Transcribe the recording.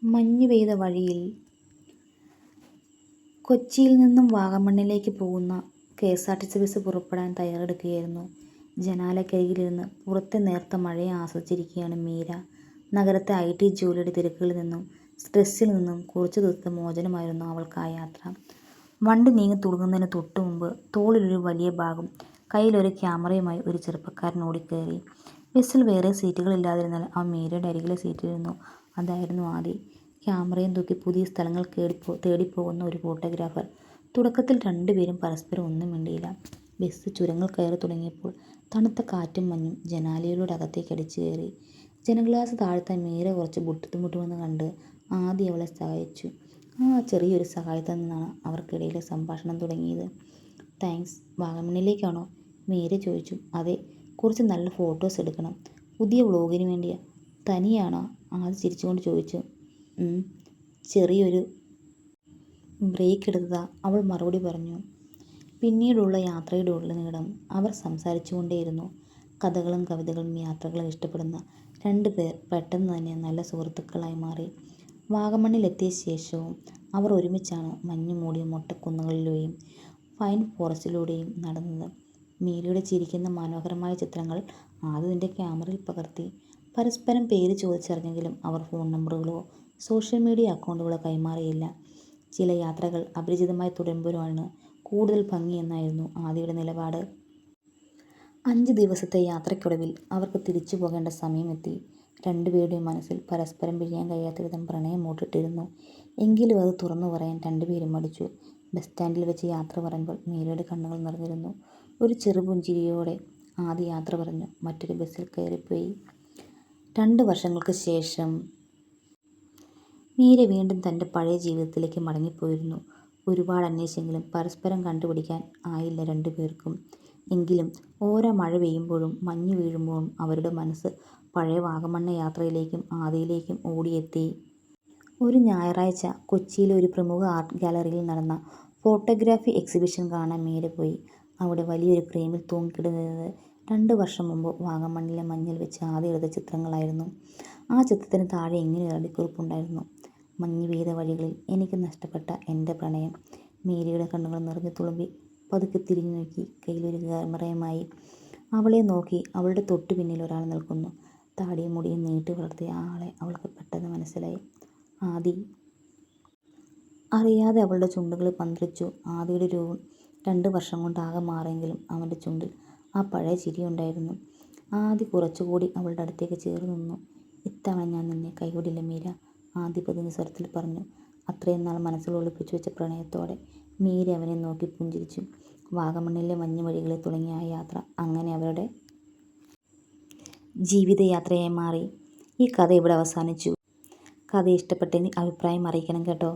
മഞ്ഞു പെയ്ത വഴിയിൽ കൊച്ചിയിൽ നിന്നും വാഗമണ്ണിലേക്ക് പോകുന്ന KSRTC ബസ് പുറപ്പെടാൻ തയ്യാറെടുക്കുകയായിരുന്നു. ജനാലക്കരികിലിരുന്ന് പുറത്തെ നേർത്ത മഴയെ ആസ്വദിച്ചിരിക്കുകയാണ് മീര. നഗരത്തെ IT ജോലിയുടെ തിരക്കുകളിൽ നിന്നും സ്ട്രെസ്സിൽ നിന്നും കുറച്ചു ദിവസത്തെ മോചനമായിരുന്നു അവൾക്ക് ആ യാത്ര. വണ്ടി നീങ്ങി തുടങ്ങുന്നതിന് തൊട്ടു മുമ്പ് തോളിലൊരു വലിയ ബാഗും കയ്യിലൊരു ക്യാമറയുമായി ഒരു ചെറുപ്പക്കാരൻ ഓടിക്കയറി. ബസ്സിൽ വേറെ സീറ്റുകളില്ലാതിരുന്നാൽ അവൻ മീരയുടെ അരികിലെ സീറ്റിലിരുന്നു. അതായിരുന്നു ആദി. ക്യാമറയും തൂക്കി പുതിയ സ്ഥലങ്ങൾ തേടിപ്പോകുന്ന ഒരു ഫോട്ടോഗ്രാഫർ. തുടക്കത്തിൽ രണ്ടുപേരും പരസ്പരം ഒന്നും മിണ്ടിയില്ല. ബസ് ചുരങ്ങൾ കയറി തുടങ്ങിയപ്പോൾ തണുത്ത കാറ്റും മഞ്ഞും ജനാലയിലൂടെ അകത്തേക്ക് അടിച്ചു കയറി. ജനഗ്ലാസ് താഴ്ത്താൻ മീര കുറച്ച് ബുദ്ധിമുട്ടുമെന്ന് കണ്ട് ആദി അവളെ സഹായിച്ചു. ആ ചെറിയൊരു സഹായത്തിൽ നിന്നാണ് അവർക്കിടയിലെ സംഭാഷണം തുടങ്ങിയത്. താങ്ക്സ്. വാഗമണ്ണിലേക്കാണോ? മീര ചോദിച്ചു. അതെ, കുറച്ച് നല്ല ഫോട്ടോസ് എടുക്കണം. പുതിയ വ്ളോഗിന് വേണ്ടിയാ. തനിയാണോ? ആദി ചിരിച്ചുകൊണ്ട് ചോദിച്ചു. ചെറിയൊരു ബ്രേക്ക് എടുത്തതാ, അവൾ മറുപടി പറഞ്ഞു. പിന്നീടുള്ള യാത്രയുടെ ഉടനീളം അവർ സംസാരിച്ചുകൊണ്ടേയിരുന്നു. കഥകളും കവിതകളും യാത്രകളും ഇഷ്ടപ്പെടുന്ന രണ്ടുപേർ പെട്ടെന്ന് തന്നെ നല്ല സുഹൃത്തുക്കളായി മാറി. വാഗമണ്ണിലെത്തിയ ശേഷവും അവർ ഒരുമിച്ചാണ് മഞ്ഞു മൂടിയ മൊട്ടക്കുന്നുകളിലൂടെയും പൈൻ ഫോറസ്റ്റിലൂടെയും നടന്നത്. മീരയുടെ ചിരിക്കുന്ന മനോഹരമായ ചിത്രങ്ങൾ ആദ്യത്തിൻ്റെ ക്യാമറയിൽ പകർത്തി. പരസ്പരം പേര് ചോദിച്ചറിഞ്ഞെങ്കിലും അവർ ഫോൺ നമ്പറുകളോ സോഷ്യൽ മീഡിയ അക്കൗണ്ടുകളോ കൈമാറിയില്ല. ചില യാത്രകൾ അപരിചിതമായി തുടരുമ്പോഴാണ് കൂടുതൽ ഭംഗിയെന്നായിരുന്നു ആദിയുടെ നിലപാട്. 5 ദിവസത്തെ യാത്രയ്ക്കൊടുവിൽ അവർക്ക് തിരിച്ചു പോകേണ്ട സമയമെത്തി. രണ്ടുപേരുടെയും മനസ്സിൽ പരസ്പരം പിരിയാൻ കഴിയാത്ത വിധം പ്രണയം മൂട്ടിട്ടിരുന്നു. എങ്കിലും അത് തുറന്നു പറയാൻ രണ്ടുപേരും മടിച്ചു. ബസ് സ്റ്റാൻഡിൽ വെച്ച് യാത്ര പറയുമ്പോൾ മീരയുടെ കണ്ണുകൾ നിറഞ്ഞിരുന്നു. ഒരു ചെറുപുഞ്ചിരിയോടെ ആദി യാത്ര പറഞ്ഞു മറ്റൊരു ബസ്സിൽ കയറിപ്പോയി. 2 വർഷങ്ങൾക്ക് ശേഷം മീര വീണ്ടും തൻ്റെ പഴയ ജീവിതത്തിലേക്ക് മടങ്ങിപ്പോയിരുന്നു. ഒരുപാട് അന്വേഷിച്ചെങ്കിലും പരസ്പരം കണ്ടുപിടിക്കാൻ ആയില്ല രണ്ടുപേർക്കും. എങ്കിലും ഓരോ മഴ പെയ്യുമ്പോഴും മഞ്ഞു വീഴുമ്പോഴും അവരുടെ മനസ്സ് പഴയ വാഗമണ്ണ് യാത്രയിലേക്കും ആദിയിലേക്കും ഓടിയെത്തി. ഒരു ഞായറാഴ്ച കൊച്ചിയിലെ ഒരു പ്രമുഖ ആർട്ട് ഗാലറിയിൽ നടന്ന ഫോട്ടോഗ്രാഫി എക്സിബിഷൻ കാണാൻ മീര പോയി. അവിടെ വലിയൊരു ഫ്രെയിമിൽ തൂങ്ങിക്കിടന്നത് 2 വർഷം മുമ്പ് വാഗമണ്ണിലെ മഞ്ഞിൽ വെച്ച് ആദി എടുത്ത ചിത്രങ്ങളായിരുന്നു. ആ ചിത്രത്തിന് താഴെ ഇങ്ങനെയൊരു അടിക്കുറിപ്പുണ്ടായിരുന്നു. മഞ്ഞു പെയ്ത വഴികളിൽ എനിക്ക് നഷ്ടപ്പെട്ട എൻ്റെ പ്രണയം. മീരയുടെ കണ്ണുകൾ നിറഞ്ഞു തുളുമ്പി. പതുക്കെ തിരിഞ്ഞു നോക്കി. കയ്യിലൊരു ക്യാമറയുമായി അവളെ നോക്കി. അവളുടെ തൊട്ടു പിന്നിൽ ഒരാൾ നിൽക്കുന്നു. താടിയും മുടിയും നീട്ടി വളർത്തിയ ആളെ അവൾക്ക് പെട്ടെന്ന് മനസ്സിലായി. ആദി. അറിയാതെ അവളുടെ ചുണ്ടുകൾ പന്ത്രിച്ചു. ആദിയുടെ രൂപം 2 വർഷം കൊണ്ട് ആകെ മാറിയെങ്കിലും അവൻ്റെ ചുണ്ടിൽ ആ പഴയ ചിരിയുണ്ടായിരുന്നു. ആദി കുറച്ചുകൂടി അവളുടെ അടുത്തേക്ക് ചേർന്ന് നിന്നു. ഇത്തവണ ഞാൻ നിന്നെ കൈവിടില്ല മീര, ആദി പതിഞ്ഞ സ്വരത്തിൽ പറഞ്ഞു. അത്രയും നാൾ മനസ്സിൽ ഒളിപ്പിച്ചു വെച്ച പ്രണയത്തോടെ മീര അവനെ നോക്കി പുഞ്ചിരിച്ചു. വാഗമണ്ണിലെ മഞ്ഞു വഴികളിൽ തുടങ്ങിയ ആ യാത്ര അങ്ങനെ അവരുടെ ജീവിതയാത്രയായി മാറി. ഈ കഥ ഇവിടെ അവസാനിച്ചു. കഥ ഇഷ്ടപ്പെട്ടെങ്കിൽ അഭിപ്രായം അറിയിക്കണം കേട്ടോ.